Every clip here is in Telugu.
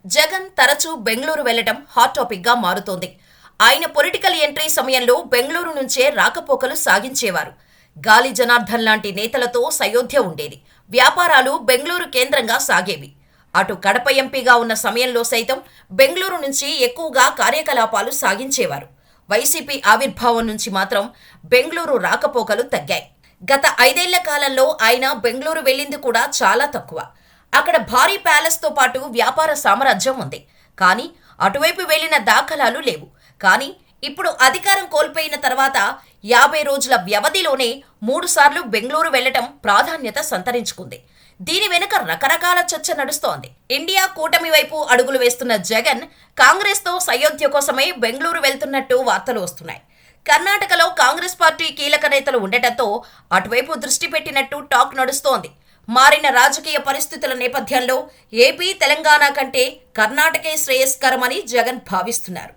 జగన్ తరచూ బెంగళూరు వెళ్లడం హాట్ టాపిక్ గా మారుతోంది. ఆయన పొలిటికల్ ఎంట్రీ సమయంలో బెంగళూరు నుంచే రాకపోకలు సాగించేవారు. గాలి జనార్దన్ లాంటి నేతలతో సయోధ్య ఉండేది. వ్యాపారాలు బెంగళూరు కేంద్రంగా సాగేవి. అటు కడప ఎంపీగా ఉన్న సమయంలో సైతం బెంగళూరు నుంచి ఎక్కువగా కార్యకలాపాలు సాగించేవారు. వైసీపీ ఆవిర్భావం నుంచి మాత్రం బెంగళూరు రాకపోకలు తగ్గాయి. గత 5 ఏళ్ల కాలంలో ఆయన బెంగళూరు వెళ్ళింది కూడా చాలా తక్కువ. అక్కడ భారీ ప్యాలెస్తో పాటు వ్యాపార సామ్రాజ్యం ఉంది. కానీ అటువైపు వెళ్లిన దాఖలాలు లేవు. కానీ ఇప్పుడు అధికారం కోల్పోయిన తర్వాత 50 రోజుల వ్యవధిలోనే 3 సార్లు బెంగళూరు వెళ్లటం ప్రాధాన్యత సంతరించుకుంది. దీని వెనుక రకరకాల చర్చ నడుస్తోంది. ఇండియా కూటమి వైపు అడుగులు వేస్తున్న జగన్ కాంగ్రెస్తో సయోధ్య కోసమే బెంగళూరు వెళ్తున్నట్టు వార్తలు వస్తున్నాయి. కర్ణాటకలో కాంగ్రెస్ పార్టీ కీలక నేతలు ఉండటంతో అటువైపు దృష్టి పెట్టినట్టు టాక్ నడుస్తోంది. మారిన రాజకీయ పరిస్థితుల నేపథ్యంలో ఏపీ, తెలంగాణ కంటే కర్ణాటకే శ్రేయస్కరమని జగన్ భావిస్తున్నారు.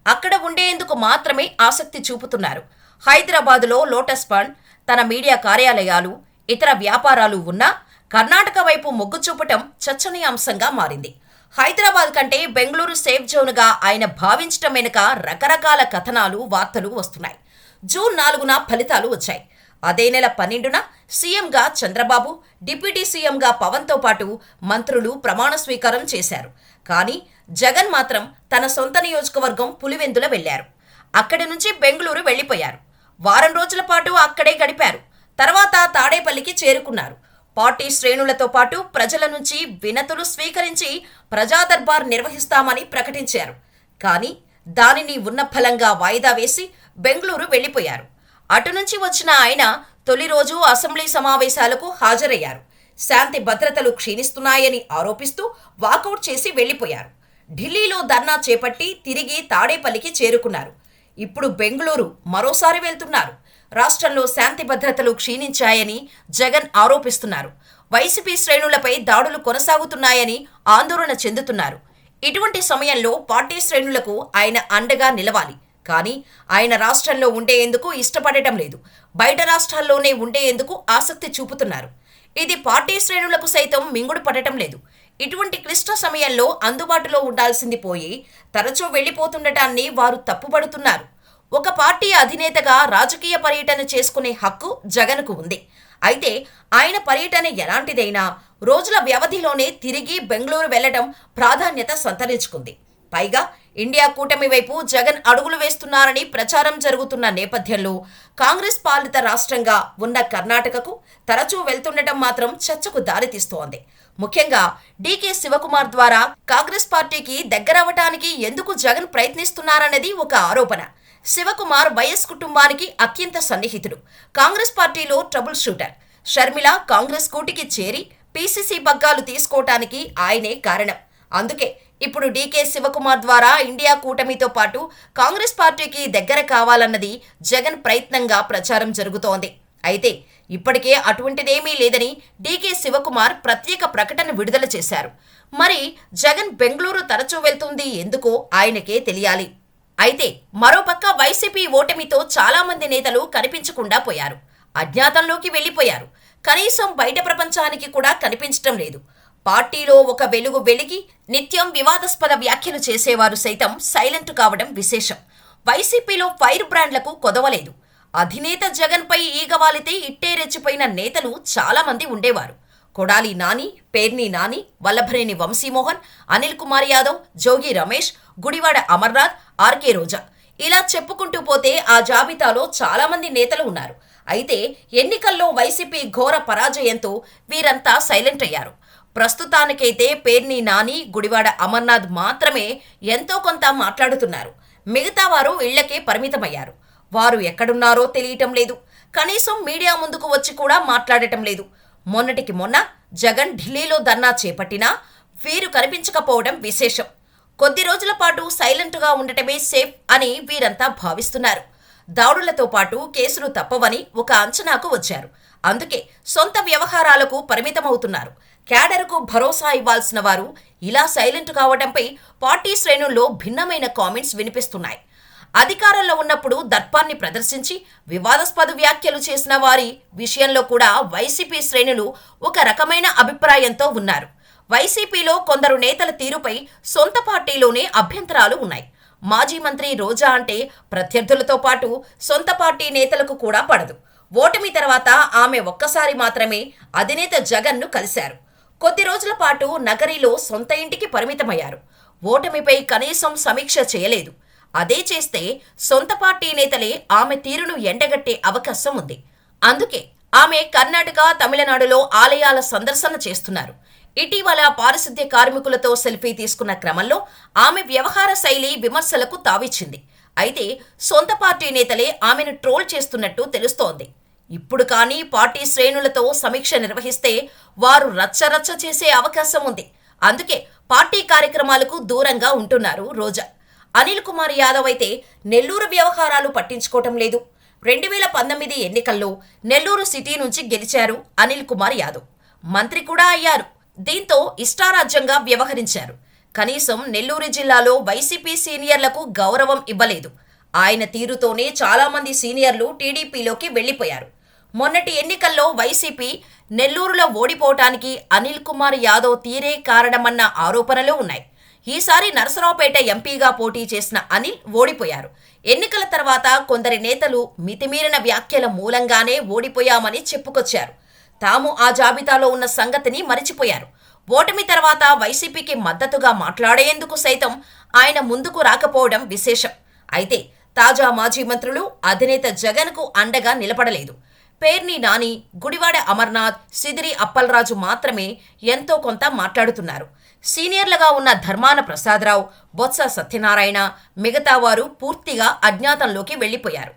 అక్కడ ఉండేందుకు మాత్రమే ఆసక్తి చూపుతున్నారు. హైదరాబాదులో లోటస్ ఫండ్, తన మీడియా కార్యాలయాలు, ఇతర వ్యాపారాలు ఉన్నా కర్ణాటక వైపు మొగ్గు చూపటం చర్చనీయాంశంగా మారింది. హైదరాబాద్ కంటే బెంగళూరు సేఫ్ జోన్గా ఆయన భావించటం వెనుక రకరకాల కథనాలు, వార్తలు వస్తున్నాయి. జూన్ 4న ఫలితాలు వచ్చాయి. అదే నెల 12న సీఎంగా చంద్రబాబు, డిప్యూటీ సీఎంగా పవన్తో పాటు మంత్రులు ప్రమాణ స్వీకారం చేశారు. కానీ జగన్ మాత్రం తన సొంత నియోజకవర్గం పులివెందుల వెళ్లారు. అక్కడి నుంచి బెంగళూరు వెళ్లిపోయారు. వారం రోజుల పాటు అక్కడే గడిపారు. తర్వాత తాడేపల్లికి చేరుకున్నారు. పార్టీ శ్రేణులతో పాటు ప్రజల నుంచి వినతులు స్వీకరించి ప్రజాదర్బార్ నిర్వహిస్తామని ప్రకటించారు. కానీ దానిని ఉన్న ఫలంగా వాయిదా వేసి బెంగళూరు వెళ్లిపోయారు. అటు నుంచి వచ్చిన ఆయన తొలి రోజు అసెంబ్లీ సమావేశాలకు హాజరయ్యారు. శాంతి భద్రతలు క్షీణిస్తున్నాయని ఆరోపిస్తూ వాకౌట్ చేసి వెళ్లిపోయారు. ఢిల్లీలో ధర్నా చేపట్టి తిరిగి తాడేపల్లికి చేరుకున్నారు. ఇప్పుడు బెంగళూరు మరోసారి వెళ్తున్నారు. రాష్ట్రంలో శాంతి భద్రతలు క్షీణించాయని జగన్ ఆరోపిస్తున్నారు. వైసీపీ శ్రేణులపై దాడులు కొనసాగుతున్నాయని ఆందోళన చెందుతున్నారు. ఇటువంటి సమయంలో పార్టీ శ్రేణులకు ఆయన అండగా నిలవాలి. కానీ ఆయన రాష్ట్రంలో ఉండేందుకు ఇష్టపడటం లేదు. బయట రాష్ట్రాల్లోనే ఉండేందుకు ఆసక్తి చూపుతున్నారు. ఇది పార్టీ శ్రేణులకు సైతం మింగుడు పడటం లేదు. ఇటువంటి క్లిష్ట సమయంలో అందుబాటులో ఉండాల్సింది పోయి తరచూ వెళ్లిపోతుండటాన్ని వారు తప్పుపడుతున్నారు. ఒక పార్టీ అధినేతగా రాజకీయ పర్యటన చేసుకునే హక్కు జగన్కు ఉంది. అయితే ఆయన పర్యటన ఎలాంటిదైనా రోజుల వ్యవధిలోనే తిరిగి బెంగళూరు వెళ్లడం ప్రాధాన్యత సంతరించుకుంది. పైగా ఇండియా కూటమి వైపు జగన్ అడుగులు వేస్తున్నారని ప్రచారం జరుగుతున్న నేపథ్యంలో కాంగ్రెస్ పాలిత రాష్ట్రంగా ఉన్న కర్ణాటకకు తరచూ వెళ్తుండటం మాత్రం చర్చకు దారితీస్తోంది. ముఖ్యంగా డీకే శివకుమార్ ద్వారా కాంగ్రెస్ పార్టీకి దగ్గరవటానికి ఎందుకు జగన్ ప్రయత్నిస్తున్నారన్నది ఒక ఆరోపణ. శివకుమార్ వైఎస్ కుటుంబానికి అత్యంత సన్నిహితుడు. కాంగ్రెస్ పార్టీలో ట్రబుల్ షూటర్. షర్మిల కాంగ్రెస్ కూటికి చేరి పీసీసీ పగ్గాలు తీసుకోవటానికి ఆయనే కారణం. అందుకే ఇప్పుడు డీకే శివకుమార్ ద్వారా ఇండియా కూటమితో పాటు కాంగ్రెస్ పార్టీకి దగ్గర కావాలన్నది జగన్ ప్రయత్నంగా ప్రచారం జరుగుతోంది. అయితే ఇప్పటికే అటువంటిదేమీ లేదని డీకే శివకుమార్ ప్రత్యేక ప్రకటన విడుదల చేశారు. మరి జగన్ బెంగళూరు తరచూ వెళ్తుంది ఎందుకో ఆయనకే తెలియాలి. అయితే మరోపక్క వైసీపీ ఓటమితో చాలా మంది నేతలు కనిపించకుండా పోయారు. అజ్ఞాతంలోకి వెళ్లిపోయారు. కనీసం బయట ప్రపంచానికి కూడా కనిపించటం లేదు. పార్టీలో ఒక వెలుగు వెలిగి నిత్యం వివాదాస్పద వ్యాఖ్యలు చేసేవారు సైతం సైలెంట్ కావడం విశేషం. వైసీపీలో ఫైర్ బ్రాండ్లకు కొదవలేదు. అధినేత జగన్పై ఈగవాలితే ఇట్టే రెచ్చిపోయిన నేతలు చాలా మంది ఉండేవారు. కొడాలి నాని, పేర్ని నాని, వల్లభనేని వంశీమోహన్, అనిల్ కుమార్ యాదవ్, జోగి రమేష్, గుడివాడ అమర్నాథ్, ఆర్కే రోజా, ఇలా చెప్పుకుంటూ పోతే ఆ జాబితాలో చాలా మంది నేతలు ఉన్నారు. అయితే ఎన్నికల్లో వైసీపీ ఘోర పరాజయంతో వీరంతా సైలెంట్ అయ్యారు. ప్రస్తుతానికైతే పేర్ని నాని, గుడివాడ అమర్నాథ్ మాత్రమే ఎంతో కొంత మాట్లాడుతున్నారు. మిగతా వారు ఇళ్లకే పరిమితమయ్యారు. వారు ఎక్కడున్నారో తెలియటం లేదు. కనీసం మీడియా ముందుకు వచ్చి కూడా మాట్లాడటం లేదు. మొన్నటికి మొన్న జగన్ ఢిల్లీలో ధర్నా చేపట్టినా వీరు కనిపించకపోవడం విశేషం. కొద్ది రోజుల పాటు సైలెంట్గా ఉండటమే సేఫ్ అని వీరంతా భావిస్తున్నారు. దాడులతో పాటు కేసులు తప్పవని ఒక అంచనాకు వచ్చారు. అందుకే సొంత వ్యవహారాలకు పరిమితమవుతున్నారు. క్యాడర్కు భరోసా ఇవ్వాల్సిన వారు ఇలా సైలెంట్ కావడంపై పార్టీ శ్రేణుల్లో భిన్నమైన కామెంట్స్ వినిపిస్తున్నాయి. అధికారంలో ఉన్నప్పుడు దర్పాన్ని ప్రదర్శించి వివాదాస్పద వ్యాఖ్యలు చేసిన వారి విషయంలో కూడా వైసీపీ శ్రేణులు ఒక రకమైన అభిప్రాయంతో ఉన్నారు. వైసీపీలో కొందరు నేతల తీరుపై సొంత పార్టీలోనే అభ్యంతరాలు ఉన్నాయి. మాజీ మంత్రి రోజా అంటే ప్రత్యర్థులతో పాటు సొంత పార్టీ నేతలకు కూడా పడదు. ఓటమి తర్వాత ఆమె ఒక్కసారి మాత్రమే అధినేత జగన్ను కలిశారు. కొద్ది రోజుల పాటు నగరిలో సొంత ఇంటికి పరిమితమయ్యారు. ఓటమిపై కనీసం సమీక్ష చేయలేదు. అదే చేస్తే సొంత పార్టీ నేతలే ఆమె తీరును ఎండగట్టే అవకాశం ఉంది. అందుకే ఆమె కర్ణాటక, తమిళనాడులో ఆలయాల సందర్శన చేస్తున్నారు. ఇటీవల పారిశుద్ధ్య కార్మికులతో సెల్ఫీ తీసుకున్న క్రమంలో ఆమె వ్యవహార శైలి విమర్శలకు తావిచ్చింది. అయితే సొంత పార్టీ నేతలే ఆమెను ట్రోల్ చేస్తున్నట్టు తెలుస్తోంది. ఇప్పుడు కానీ పార్టీ శ్రేణులతో సమీక్ష నిర్వహిస్తే వారు రచ్చరచ్చ చేసే అవకాశం ఉంది. అందుకే పార్టీ కార్యక్రమాలకు దూరంగా ఉంటున్నారు రోజా. అనిల్ కుమార్ యాదవ్ అయితే నెల్లూరు వ్యవహారాలు పట్టించుకోవటం లేదు. 2019 ఎన్నికల్లో నెల్లూరు సిటీ నుంచి గెలిచారు అనిల్ కుమార్ యాదవ్. మంత్రి కూడా అయ్యారు. దీంతో ఇష్టారాజ్యంగా వ్యవహరించారు. కనీసం నెల్లూరు జిల్లాలో వైసీపీ సీనియర్లకు గౌరవం ఇవ్వలేదు. ఆయన తీరుతోనే చాలామంది సీనియర్లు టీడీపీలోకి వెళ్లిపోయారు. మొన్నటి ఎన్నికల్లో వైసీపీ నెల్లూరులో ఓడిపోవటానికి అనిల్ కుమార్ యాదవ్ తీరే కారణమన్న ఆరోపణలు ఉన్నాయి. ఈసారి నరసరావుపేట ఎంపీగా పోటీ చేసిన అనిల్ ఓడిపోయారు. ఎన్నికల తర్వాత కొందరి నేతలు మితిమీరిన వ్యాఖ్యల మూలంగానే ఓడిపోయామని చెప్పుకొచ్చారు. తాము ఆ జాబితాలో ఉన్న సంగతిని మరిచిపోయారు. ఓటమి తర్వాత వైసీపీకి మద్దతుగా మాట్లాడేందుకు సైతం ఆయన ముందుకు రాకపోవడం విశేషం. అయితే తాజా మాజీ మంత్రులు అధినేత జగన్కు అండగా నిలబడలేదు. పేర్ని నాని, గుడివాడ అమర్నాథ్, సిదిరి అప్పలరాజు మాత్రమే ఎంతో కొంత మాట్లాడుతున్నారు. సీనియర్లుగా ఉన్న ధర్మాన ప్రసాదరావు, బొత్స సత్యనారాయణ, మిగతా వారు పూర్తిగా అజ్ఞాతంలోకి వెళ్లిపోయారు.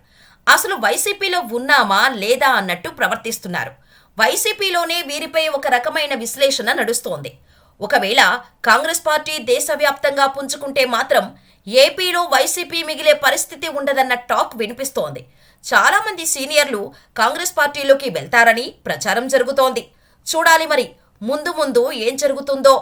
అసలు వైసీపీలో ఉన్నామా లేదా అన్నట్టు ప్రవర్తిస్తున్నారు. వైసీపీలోనే వీరిపై ఒక రకమైన విశ్లేషణ నడుస్తోంది. ఒకవేళ కాంగ్రెస్ పార్టీ దేశవ్యాప్తంగా పుంజుకుంటే మాత్రం ఏపీలో వైసీపీ మిగిలే పరిస్థితి ఉండదన్న టాక్ వినిపిస్తోంది. చాలా మంది సీనియర్లు కాంగ్రెస్ పార్టీలోకి వెళ్తారని ప్రచారం జరుగుతోంది. చూడాలి మరి ముందు ముందు ఏం జరుగుతుందో.